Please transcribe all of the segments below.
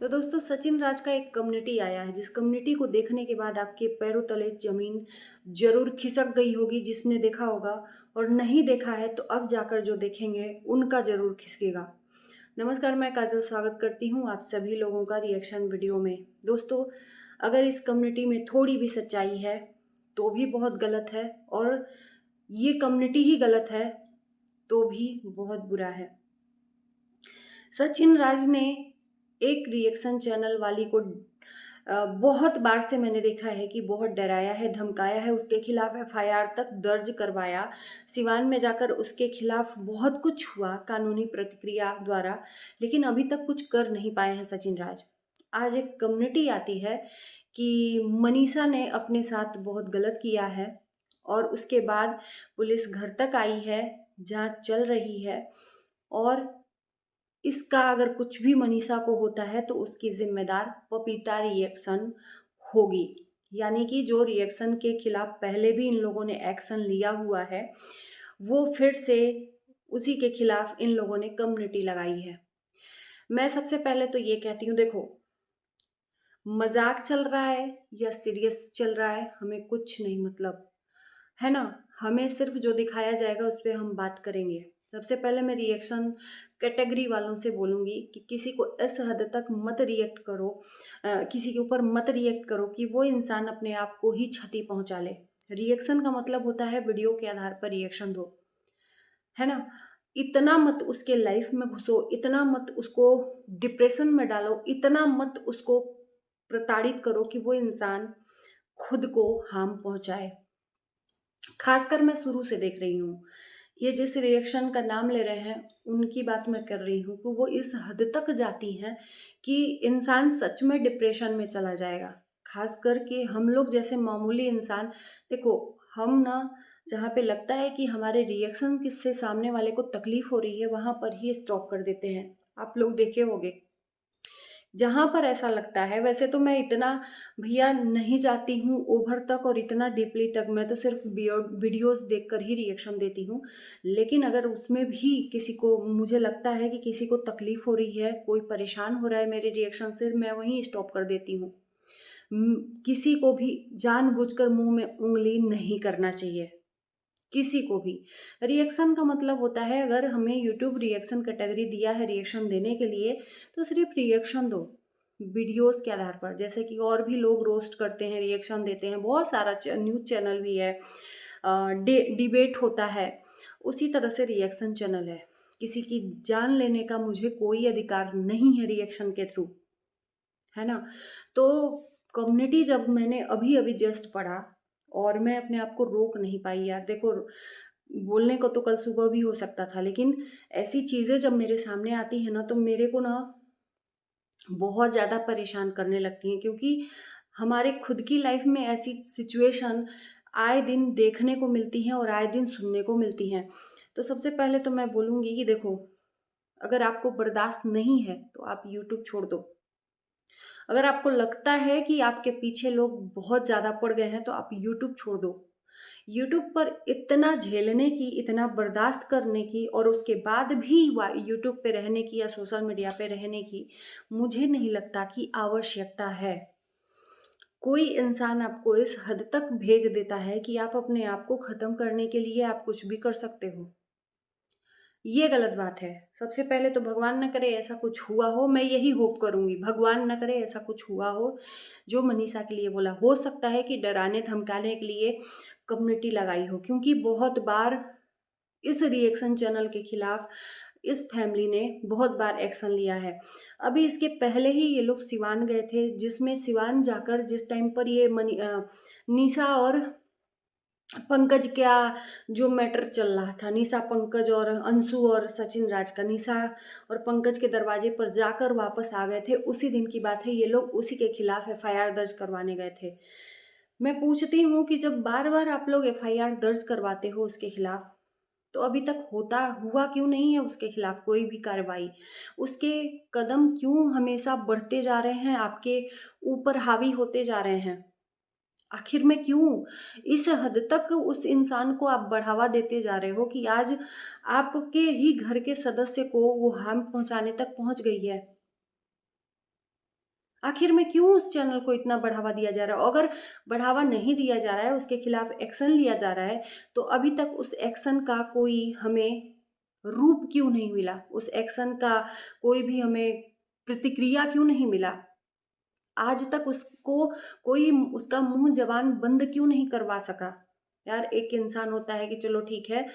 तो दोस्तों सचिन राज का एक कम्युनिटी आया है जिस कम्युनिटी को देखने के बाद आपके पैरों तले जमीन जरूर खिसक गई होगी जिसने देखा होगा। और नहीं देखा है तो अब जाकर जो देखेंगे उनका जरूर खिसकेगा। नमस्कार, मैं काजल स्वागत करती हूँ आप सभी लोगों का रिएक्शन वीडियो में। दोस्तों, अगर इस कम्युनिटी में थोड़ी भी सच्चाई है तो भी बहुत गलत है, और ये कम्युनिटी ही गलत है तो भी बहुत बुरा है। सचिन राज ने एक रिएक्शन चैनल वाली को बहुत बार से मैंने देखा है कि बहुत डराया है, धमकाया है, उसके खिलाफ एफआईआर तक दर्ज करवाया। सिवान में जाकर उसके खिलाफ बहुत कुछ हुआ कानूनी प्रतिक्रिया द्वारा, लेकिन अभी तक कुछ कर नहीं पाए हैं सचिन राज। आज एक कम्युनिटी आती है कि मनीषा ने अपने साथ बहुत गलत किया है, और उसके बाद पुलिस घर तक आई है, जांच चल रही है, और इसका अगर कुछ भी मनीषा को होता है तो उसकी जिम्मेदार पपीता रिएक्शन होगी। यानी कि जो रिएक्शन के खिलाफ पहले भी इन लोगों ने एक्शन लिया हुआ है, वो फिर से उसी के खिलाफ इन लोगों ने कम्युनिटी लगाई है। मैं सबसे पहले तो ये कहती हूँ, देखो, मजाक चल रहा है या सीरियस चल रहा है हमें कुछ नहीं मतलब, है ना। हमें सिर्फ जो दिखाया जाएगा उस पे हम बात करेंगे। सबसे पहले मैं रिएक्शन कैटेगरी वालों से बोलूँगी कि किसी को इस हद तक मत रिएक्ट करो, किसी के ऊपर मत रिएक्ट करो कि वो इंसान अपने आप को ही क्षति पहुंचा ले। रिएक्शन का मतलब होता है वीडियो के आधार पर रिएक्शन दो, है ना। इतना मत उसके लाइफ में घुसो, इतना मत उसको डिप्रेशन में डालो, इतना मत उसको प्रताड़ित करो कि वो इंसान खुद को हार्म पहुंचाए। खासकर मैं शुरू से देख रही हूँ, ये जिस रिएक्शन का नाम ले रहे हैं उनकी बात मैं कर रही हूँ कि वो इस हद तक जाती हैं कि इंसान सच में डिप्रेशन में चला जाएगा। खास करके हम लोग जैसे मामूली इंसान, देखो, हम ना, जहाँ पे लगता है कि हमारे रिएक्शन से सामने वाले को तकलीफ हो रही है वहां पर ही स्टॉप कर देते हैं। आप लोग देखे होंगे, जहाँ पर ऐसा लगता है। वैसे तो मैं इतना भैया नहीं जाती हूँ ओवर तक और इतना डीपली तक, मैं तो सिर्फ वीडियोस देखकर ही रिएक्शन देती हूँ। लेकिन अगर उसमें भी किसी को, मुझे लगता है कि किसी को तकलीफ हो रही है, कोई परेशान हो रहा है मेरे रिएक्शन से, मैं वहीं स्टॉप कर देती हूँ। किसी को भी जानबूझकर मुंह में उंगली नहीं करना चाहिए, किसी को भी। रिएक्शन का मतलब होता है, अगर हमें यूट्यूब रिएक्शन कैटेगरी दिया है रिएक्शन देने के लिए, तो सिर्फ रिएक्शन दो वीडियोस के आधार पर। जैसे कि और भी लोग रोस्ट करते हैं, रिएक्शन देते हैं, बहुत सारा न्यूज चैनल भी है, डिबेट होता है, उसी तरह से रिएक्शन चैनल है। किसी की जान लेने का मुझे कोई अधिकार नहीं है रिएक्शन के थ्रू, है ना। तो कम्युनिटी जब मैंने अभी अभी जस्ट पढ़ा, और मैं अपने आप को रोक नहीं पाई यार। देखो, बोलने को तो कल सुबह भी हो सकता था, लेकिन ऐसी चीजें जब मेरे सामने आती है ना तो मेरे को ना बहुत ज्यादा परेशान करने लगती हैं, क्योंकि हमारे खुद की लाइफ में ऐसी सिचुएशन आए दिन देखने को मिलती हैं और आए दिन सुनने को मिलती हैं। तो सबसे पहले तो मैं बोलूंगी कि देखो, अगर आपको बर्दाश्त नहीं है तो आप यूट्यूब छोड़ दो। अगर आपको लगता है कि आपके पीछे लोग बहुत ज़्यादा पड़ गए हैं तो आप यूट्यूब छोड़ दो। यूट्यूब पर इतना झेलने की, इतना बर्दाश्त करने की, और उसके बाद भी यूट्यूब पे रहने की या सोशल मीडिया पे रहने की मुझे नहीं लगता कि आवश्यकता है। कोई इंसान आपको इस हद तक भेज देता है कि आप अपने आप को ख़त्म करने के लिए आप कुछ भी कर सकते हो। ये गलत बात है। सबसे पहले तो भगवान न करे ऐसा कुछ हुआ हो, मैं यही होप करूँगी, भगवान न करे ऐसा कुछ हुआ हो जो मनीषा के लिए बोला। हो सकता है कि डराने धमकाने के लिए कम्युनिटी लगाई हो, क्योंकि बहुत बार इस रिएक्शन चैनल के खिलाफ इस फैमिली ने बहुत बार एक्शन लिया है। अभी इसके पहले ही ये लोग सिवान गए थे, जिसमें सिवान जाकर जिस टाइम पर ये निशा और पंकज का जो मैटर चल रहा था, निशा पंकज और अंशु और सचिन राज का, निशा और पंकज के दरवाजे पर जाकर वापस आ गए थे, उसी दिन की बात है। ये लोग उसी के खिलाफ एफआईआर दर्ज करवाने गए थे। मैं पूछती हूँ कि जब बार बार आप लोग एफआईआर दर्ज करवाते हो उसके खिलाफ, तो अभी तक होता हुआ क्यों नहीं है उसके खिलाफ कोई भी कार्रवाई? उसके कदम क्यों हमेशा बढ़ते जा रहे हैं, आपके ऊपर हावी होते जा रहे हैं? आखिर में क्यों इस हद तक उस इंसान को आप बढ़ावा देते जा रहे हो कि आज आपके ही घर के सदस्य को वो हार्म पहुंचाने तक पहुंच गई है? आखिर में क्यों उस चैनल को इतना बढ़ावा दिया जा रहा है? अगर बढ़ावा नहीं दिया जा रहा है, उसके खिलाफ एक्शन लिया जा रहा है, तो अभी तक उस एक्शन का कोई हमें रूप क्यों नहीं मिला? उस एक्शन का कोई भी हमें प्रतिक्रिया क्यों नहीं मिला? आज तक उसको कोई उसका मुँह ज़बान बंद क्यों नहीं करवा सका? यार, एक इंसान होता है कि चलो ठीक है,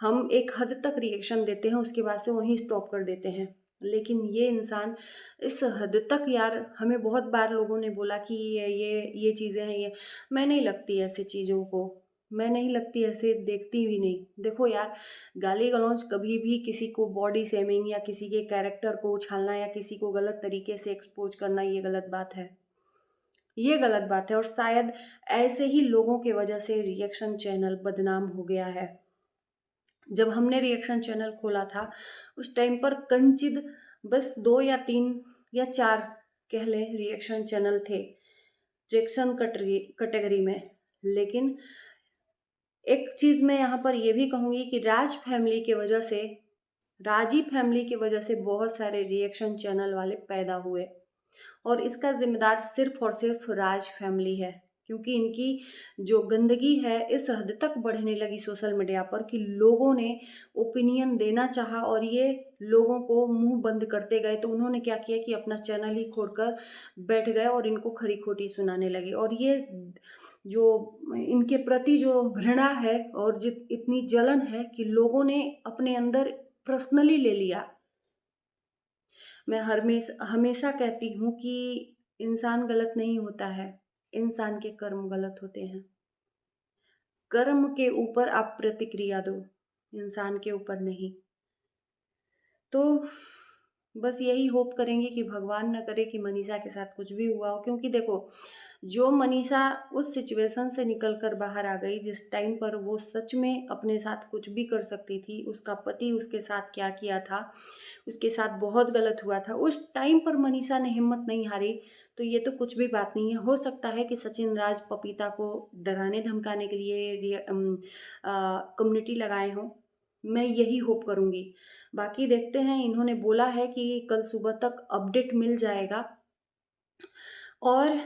हम एक हद तक रिएक्शन देते हैं, उसके बाद से वहीं स्टॉप कर देते हैं। लेकिन ये इंसान इस हद तक, यार, हमें बहुत बार लोगों ने बोला कि ये चीज़ें हैं, ये मैं नहीं लगती ऐसी चीज़ों को, मैं नहीं लगती ऐसे, देखती भी नहीं। देखो यार, गाली-गलौज कभी भी किसी को बॉडी शेमिंग या किसी के कैरेक्टर को उछालना या किसी को गलत तरीके से एक्सपोज़ करना, ये गलत बात है। ये गलत बात है और शायद ऐसे ही लोगों की वजह से रिएक्शन चैनल बदनाम हो गया है। जब हमने रिएक्शन चैनल खोला था, उस टाइम पर कंचिद बस 2 या 3 या 4 कह लें रिएक्शन चैनल थे, रिएक्शन कैटेगरी में। लेकिन एक चीज़ मैं यहाँ पर ये भी कहूँगी कि राजी फैमिली की वजह से बहुत सारे रिएक्शन चैनल वाले पैदा हुए। और इसका ज़िम्मेदार सिर्फ़ और सिर्फ़ राज फैमिली है, क्योंकि इनकी जो गंदगी है इस हद तक बढ़ने लगी सोशल मीडिया पर कि लोगों ने ओपिनियन देना चाहा और ये लोगों को मुँह बंद करते गए, तो उन्होंने क्या किया कि अपना चैनल ही खोलकर बैठ गए और इनको खरी-खोटी सुनाने लगे। और ये जो इनके प्रति जो घृणा है और जित इतनी जलन है कि लोगों ने अपने अंदर पर्सनली ले लिया। मैं हमेशा कहती हूँ कि इंसान गलत नहीं होता है, इंसान के कर्म गलत होते हैं। कर्म के ऊपर आप प्रतिक्रिया दो, इंसान के ऊपर नहीं। तो बस यही होप करेंगे कि भगवान ना करे कि मनीषा के साथ कुछ भी हुआ हो, क्योंकि देखो, जो मनीषा उस सिचुएशन से निकल कर बाहर आ गई जिस टाइम पर वो सच में अपने साथ कुछ भी कर सकती थी, उसका पति उसके साथ क्या किया था, उसके साथ बहुत गलत हुआ था, उस टाइम पर मनीषा ने हिम्मत नहीं हारी, तो ये तो कुछ भी बात नहीं है। हो सकता है कि सचिन राज पपीता को डराने धमकाने के लिए कम्युनिटी लगाए हों, मैं यही होप करूँगी। बाकी देखते हैं, इन्होंने बोला है कि कल सुबह तक अपडेट मिल जाएगा और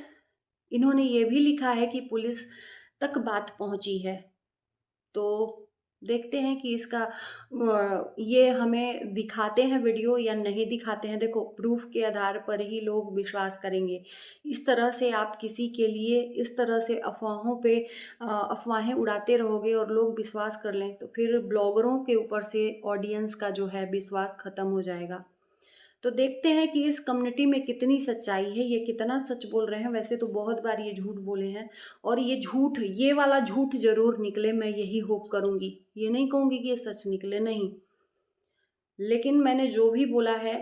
इन्होंने ये भी लिखा है कि पुलिस तक बात पहुँची है। तो देखते हैं कि इसका ये हमें दिखाते हैं वीडियो या नहीं दिखाते हैं। देखो, प्रूफ़ के आधार पर ही लोग विश्वास करेंगे। इस तरह से आप किसी के लिए इस तरह से अफ़वाहों पे अफ़वाहें उड़ाते रहोगे और लोग विश्वास कर लें, तो फिर ब्लॉगरों के ऊपर से ऑडियंस का जो है विश्वास ख़त्म हो जाएगा। तो देखते हैं कि इस कम्युनिटी में कितनी सच्चाई है, ये कितना सच बोल रहे हैं। वैसे तो बहुत बार ये झूठ बोले हैं और ये वाला झूठ ज़रूर निकले, मैं यही होप करूँगी। ये नहीं कहूँगी कि ये सच निकले, नहीं। लेकिन मैंने जो भी बोला है,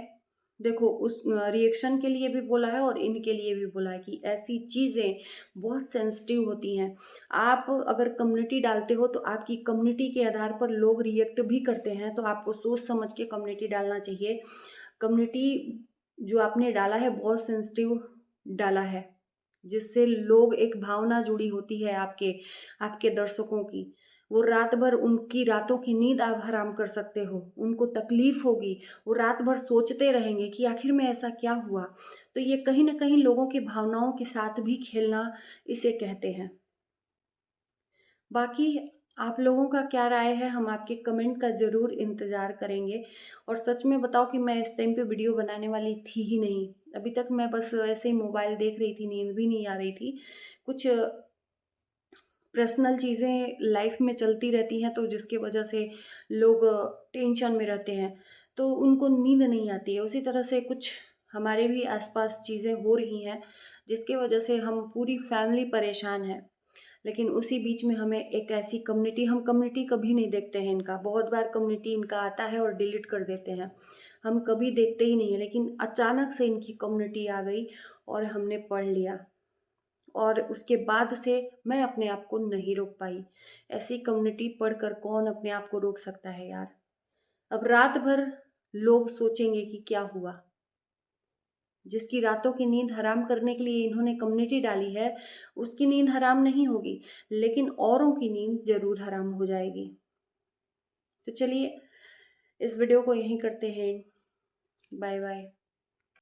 देखो, उस रिएक्शन के लिए भी बोला है और इनके लिए भी बोला है कि ऐसी चीज़ें बहुत सेंसिटिव होती हैं। आप अगर कम्युनिटी डालते हो तो आपकी कम्युनिटी के आधार पर लोग रिएक्ट भी करते हैं, तो आपको सोच समझ के कम्युनिटी डालना चाहिए। कम्युनिटी जो आपने डाला है बहुत सेंसिटिव डाला है, जिससे लोग, एक भावना जुड़ी होती है आपके आपके दर्शकों की। वो रात भर, उनकी रातों की नींद आप हराम कर सकते हो, उनको तकलीफ़ होगी, वो रात भर सोचते रहेंगे कि आखिर में ऐसा क्या हुआ? तो ये कहीं न कहीं लोगों की भावनाओं के साथ भी खेलना इसे कहते हैं। बाकी आप लोगों का क्या राय है, हम आपके कमेंट का ज़रूर इंतज़ार करेंगे। और सच में बताओ कि मैं इस टाइम पे वीडियो बनाने वाली थी ही नहीं। अभी तक मैं बस ऐसे ही मोबाइल देख रही थी, नींद भी नहीं आ रही थी। कुछ पर्सनल चीज़ें लाइफ में चलती रहती हैं, तो जिसकी वजह से लोग टेंशन में रहते हैं, तो उनको नींद नहीं आती है। उसी तरह से कुछ हमारे भी आस-पास चीज़ें हो रही हैं, जिसकी वजह से हम पूरी फैमिली परेशान है। लेकिन उसी बीच में हमें एक ऐसी कम्युनिटी, हम कम्युनिटी कभी नहीं देखते हैं इनका। बहुत बार कम्युनिटी इनका आता है और डिलीट कर देते हैं। हम कभी देखते ही नहीं हैं, लेकिन अचानक से इनकी कम्युनिटी आ गई और हमने पढ़ लिया। और उसके बाद से मैं अपने आप को नहीं रोक पाई। ऐसी कम्युनिटी पढ़कर कौन अपने आप को रोक सकता है यार? अब रात भर लोग सोचेंगे कि क्या हुआ? जिसकी रातों की नींद हराम करने के लिए इन्होंने कम्युनिटी डाली है, उसकी नींद हराम नहीं होगी, लेकिन औरों की नींद ज़रूर हराम हो जाएगी। तो चलिए, इस वीडियो को यहीं करते हैं। Bye bye.